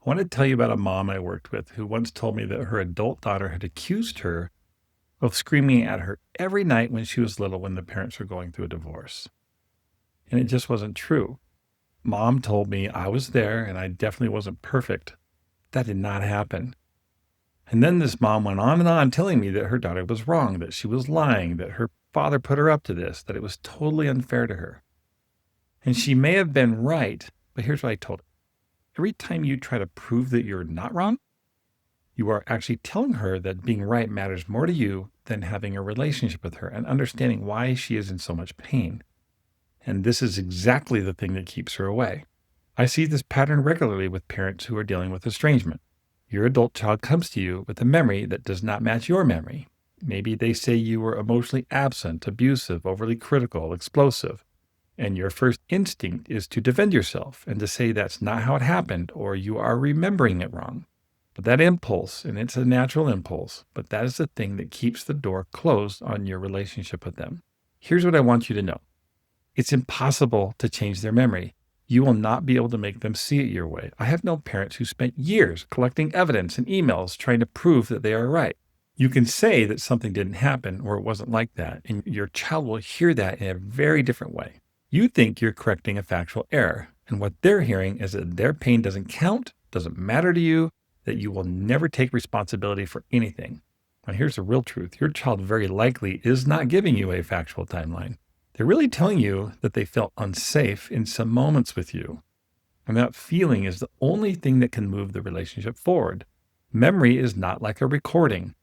want to tell you about a mom I worked with who once told me that her adult daughter had accused her of screaming at her every night when she was little when the parents were going through a divorce. And it just wasn't true. Mom told me I was there and I definitely wasn't perfect. That did not happen. And then this mom went on and on telling me that her daughter was wrong, that she was lying, that her father put her up to this, that it was totally unfair to her. And she may have been right, but here's what I told her. Every time you try to prove that you're not wrong, you are actually telling her that being right matters more to you than having a relationship with her and understanding why she is in so much pain. And this is exactly the thing that keeps her away. I see this pattern regularly with parents who are dealing with estrangement. Your adult child comes to you with a memory that does not match your memory. Maybe they say you were emotionally absent, abusive, overly critical, explosive. And your first instinct is to defend yourself and to say that's not how it happened or you are remembering it wrong. But that impulse, and it's a natural impulse, but that is the thing that keeps the door closed on your relationship with them. Here's what I want you to know. It's impossible to change their memory. You will not be able to make them see it your way. I have known parents who spent years collecting evidence and emails trying to prove that they are right. You can say that something didn't happen or it wasn't like that, and your child will hear that in a very different way. You think you're correcting a factual error, and what they're hearing is that their pain doesn't count, doesn't matter to you, that you will never take responsibility for anything. Now, here's the real truth. Your child very likely is not giving you a factual timeline. They're really telling you that they felt unsafe in some moments with you. And that feeling is the only thing that can move the relationship forward. Memory is not like a recording.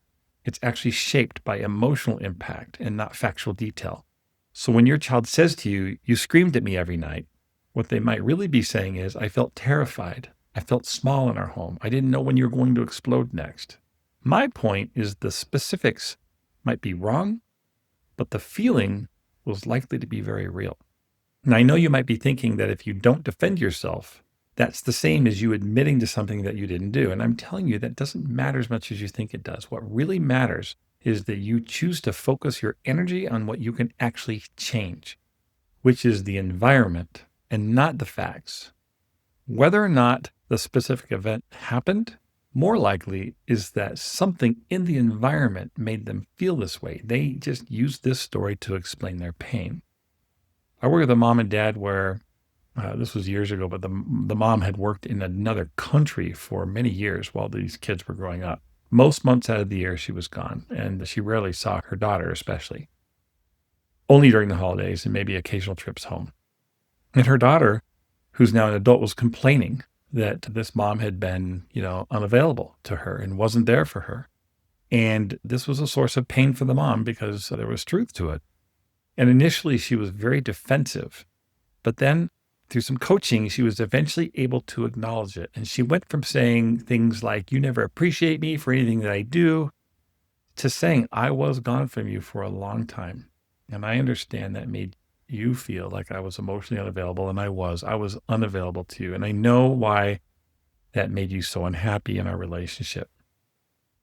It's actually shaped by emotional impact and not factual detail. So when your child says to you, "You screamed at me every night," what they might really be saying is, "I felt terrified. I felt small in our home. I didn't know when you were going to explode next." My point is the specifics might be wrong, but the feeling was likely to be very real. And I know you might be thinking that if you don't defend yourself, that's the same as you admitting to something that you didn't do. And I'm telling you, that doesn't matter as much as you think it does. What really matters is that you choose to focus your energy on what you can actually change, which is the environment and not the facts. Whether or not the specific event happened, more likely is that something in the environment made them feel this way. They just used this story to explain their pain. I work with a mom and dad where this was years ago, but the mom had worked in another country for many years while these kids were growing up. Most months out of the year, she was gone, and she rarely saw her daughter, especially. Only during the holidays and maybe occasional trips home. And her daughter, who's now an adult, was complaining that this mom had been, unavailable to her and wasn't there for her. And this was a source of pain for the mom because there was truth to it. And initially she was very defensive, but then through some coaching, she was eventually able to acknowledge it. And she went from saying things like, "You never appreciate me for anything that I do," to saying, "I was gone from you for a long time. And I understand that made you feel like I was emotionally unavailable, and I was unavailable to you. And I know why that made you so unhappy in our relationship."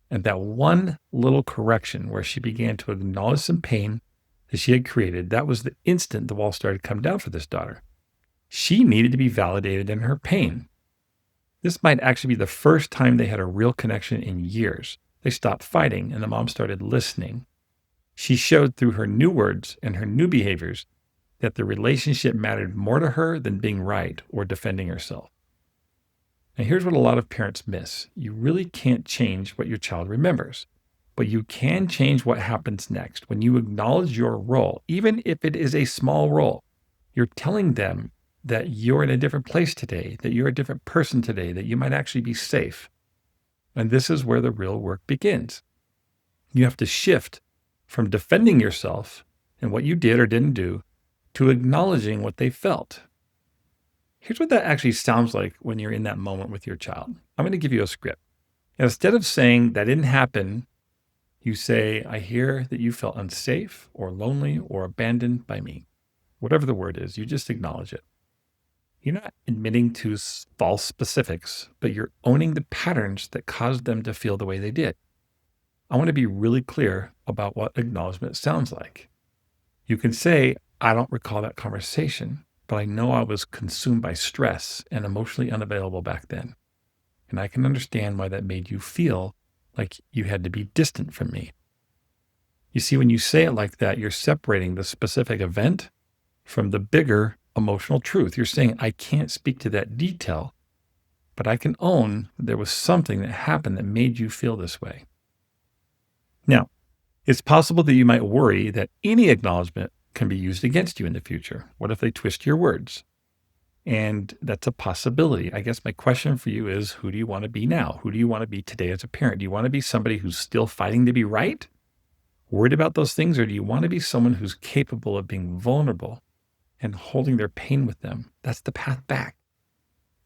And that one little correction where she began to acknowledge some pain that she had created, that was the instant the wall started to come down for this daughter. She needed to be validated in her pain. This might actually be the first time they had a real connection in years. They stopped fighting and the mom started listening. She showed through her new words and her new behaviors that the relationship mattered more to her than being right or defending herself. Now, here's what a lot of parents miss. You really can't change what your child remembers, but you can change what happens next. When you acknowledge your role, even if it is a small role, you're telling them that you're in a different place today, that you're a different person today, that you might actually be safe. And this is where the real work begins. You have to shift from defending yourself and what you did or didn't do to acknowledging what they felt. Here's what that actually sounds like when you're in that moment with your child. I'm going to give you a script. Instead of saying that didn't happen, you say, "I hear that you felt unsafe or lonely or abandoned by me." Whatever the word is, you just acknowledge it. You're not admitting to false specifics, but you're owning the patterns that caused them to feel the way they did. I want to be really clear about what acknowledgement sounds like. You can say, "I don't recall that conversation, but I know I was consumed by stress and emotionally unavailable back then." and I can understand why that made you feel like you had to be distant from me. You see, when you say it like that, you're separating the specific event from the bigger emotional truth. You're saying, I can't speak to that detail, but I can own that there was something that happened that made you feel this way. Now, it's possible that you might worry that any acknowledgement can be used against you in the future. What if they twist your words? And that's a possibility. I guess my question for you is, who do you want to be now? Who do you want to be today as a parent? Do you want to be somebody who's still fighting to be right, worried about those things? Or do you want to be someone who's capable of being vulnerable and holding their pain with them? That's the path back.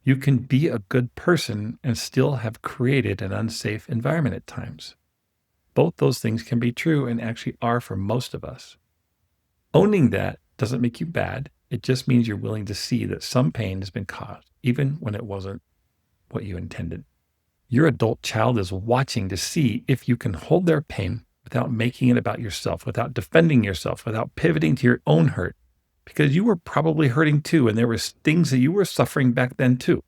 You can be a good person and still have created an unsafe environment at times. Both those things can be true and actually are for most of us. Owning that doesn't make you bad. It just means you're willing to see that some pain has been caused, even when it wasn't what you intended. Your adult child is watching to see if you can hold their pain without making it about yourself, without defending yourself, without pivoting to your own hurt, because you were probably hurting too, and there was things that you were suffering back then too.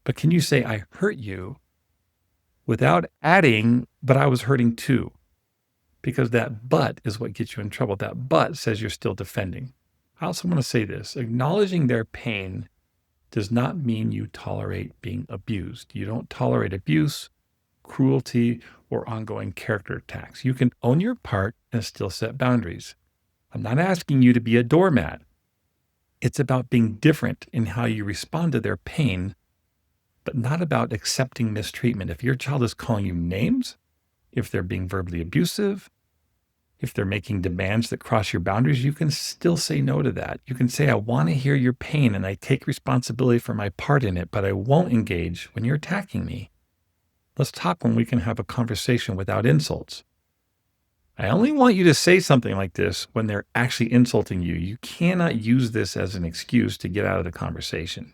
But can you say, I hurt you, without adding, but I was hurting too? Because that but is what gets you in trouble. That but says you're still defending. I also want to say this: acknowledging their pain does not mean you tolerate being abused. You don't tolerate abuse, cruelty, or ongoing character attacks. You can own your part and still set boundaries. I'm not asking you to be a doormat. It's about being different in how you respond to their pain, but not about accepting mistreatment. If your child is calling you names, if they're being verbally abusive, if they're making demands that cross your boundaries, you can still say no to that. You can say, I want to hear your pain and I take responsibility for my part in it, but I won't engage when you're attacking me. Let's talk when we can have a conversation without insults. I only want you to say something like this when they're actually insulting you. You cannot use this as an excuse to get out of the conversation.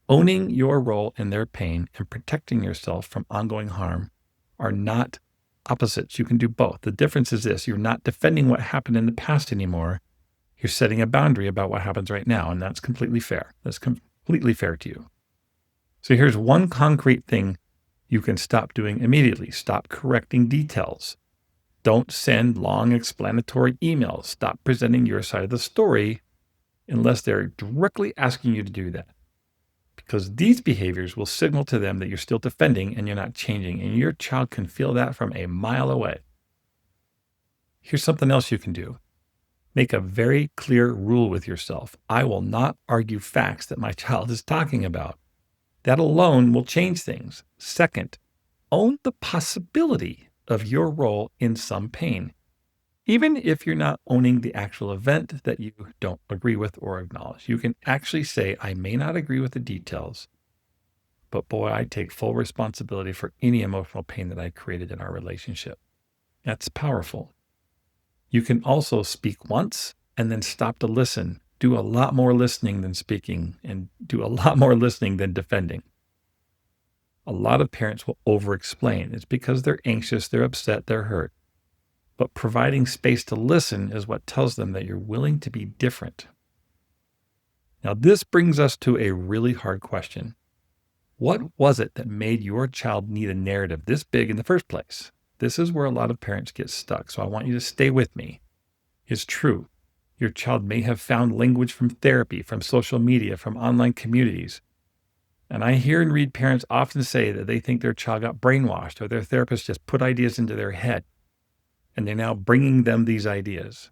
Owning your role in their pain and protecting yourself from ongoing harm are not opposites. You can do both. The difference is this: you're not defending what happened in the past anymore. You're setting a boundary about what happens right now, and that's completely fair. That's completely fair to you. So here's one concrete thing you can stop doing immediately. Stop correcting details. Don't send long explanatory emails. Stop presenting your side of the story unless they're directly asking you to do that. Because these behaviors will signal to them that you're still defending and you're not changing, and your child can feel that from a mile away. Here's something else you can do. Make a very clear rule with yourself. I will not argue facts that my child is talking about. That alone will change things. Second, own the possibility of your role in some pain, even if you're not owning the actual event that you don't agree with or acknowledge. You can actually say, I may not agree with the details, but boy, I take full responsibility for any emotional pain that I created in our relationship. That's powerful. You can also speak once and then stop to listen. Do a lot more listening than speaking, and do a lot more listening than defending. A lot of parents will over-explain. It's because they're anxious, they're upset, they're hurt. But providing space to listen is what tells them that you're willing to be different. Now, this brings us to a really hard question. What was it that made your child need a narrative this big in the first place? This is where a lot of parents get stuck, so I want you to stay with me. It's true. Your child may have found language from therapy, from social media, from online communities. And I hear and read parents often say that they think their child got brainwashed or their therapist just put ideas into their head, and they're now bringing them these ideas.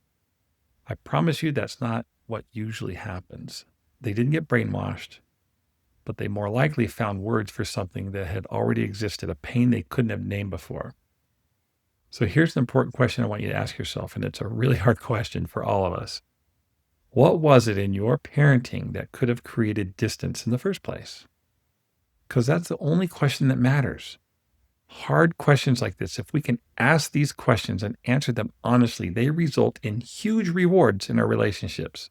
I promise you that's not what usually happens. They didn't get brainwashed, but they more likely found words for something that had already existed, a pain they couldn't have named before. So here's an important question I want you to ask yourself, and it's a really hard question for all of us. What was it in your parenting that could have created distance in the first place? Because that's the only question that matters. Hard questions like this, if we can ask these questions and answer them honestly, they result in huge rewards in our relationships.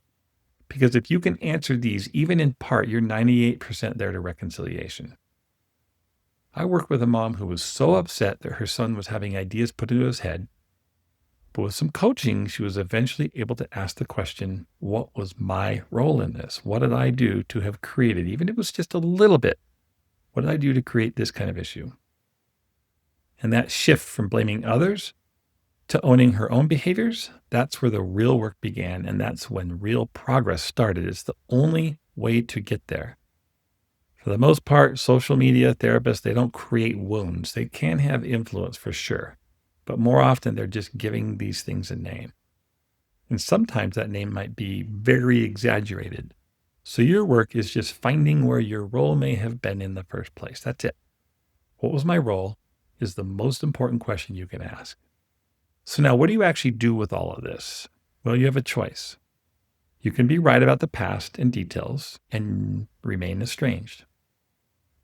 Because if you can answer these, even in part, you're 98% there to reconciliation. I worked with a mom who was so upset that her son was having ideas put into his head, but with some coaching, she was eventually able to ask the question, what was my role in this? What did I do to have created, even if it was just a little bit, What did I do to create this kind of issue? And that shift from blaming others to owning her own behaviors, that's where the real work began. And that's when real progress started. It's the only way to get there. For the most part, social media therapists, they don't create wounds. They can have influence for sure. But more often, they're just giving these things a name. And sometimes that name might be very exaggerated. So your work is just finding where your role may have been in the first place. That's it. What was my role is the most important question you can ask. So now, what do you actually do with all of this? Well, you have a choice. You can be right about the past and details and remain estranged.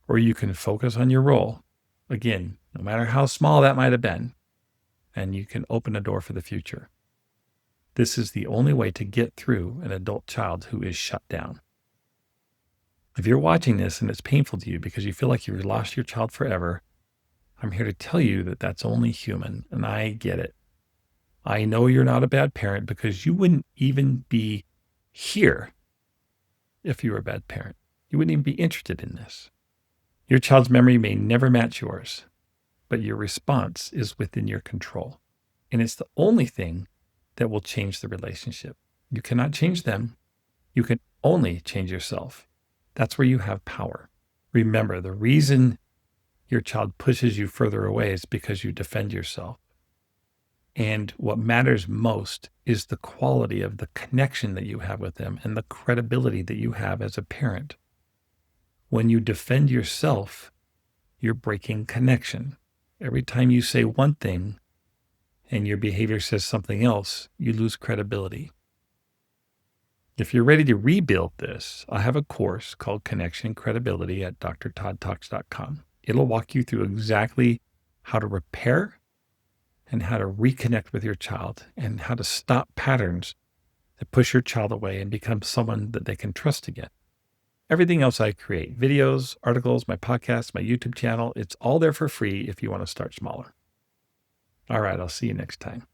Or you can focus on your role, again, no matter how small that might have been, and you can open a door for the future. This is the only way to get through an adult child who is shut down. If you're watching this and it's painful to you because you feel like you've lost your child forever, I'm here to tell you that that's only human, and I get it. I know you're not a bad parent because you wouldn't even be here if you were a bad parent. You wouldn't even be interested in this. Your child's memory may never match yours, but your response is within your control. And it's the only thing that will change the relationship. You cannot change them. You can only change yourself. That's where you have power. Remember, the reason your child pushes you further away is because you defend yourself. And what matters most is the quality of the connection that you have with them and the credibility that you have as a parent. When you defend yourself, you're breaking connection. Every time you say one thing and your behavior says something else, you lose credibility. If you're ready to rebuild this, I have a course called Connection and Credibility at drtoddtalks.com. It'll walk you through exactly how to repair and how to reconnect with your child and how to stop patterns that push your child away and become someone that they can trust again. Everything else I create, videos, articles, my podcast, my YouTube channel, it's all there for free if you want to start smaller. All right, I'll see you next time.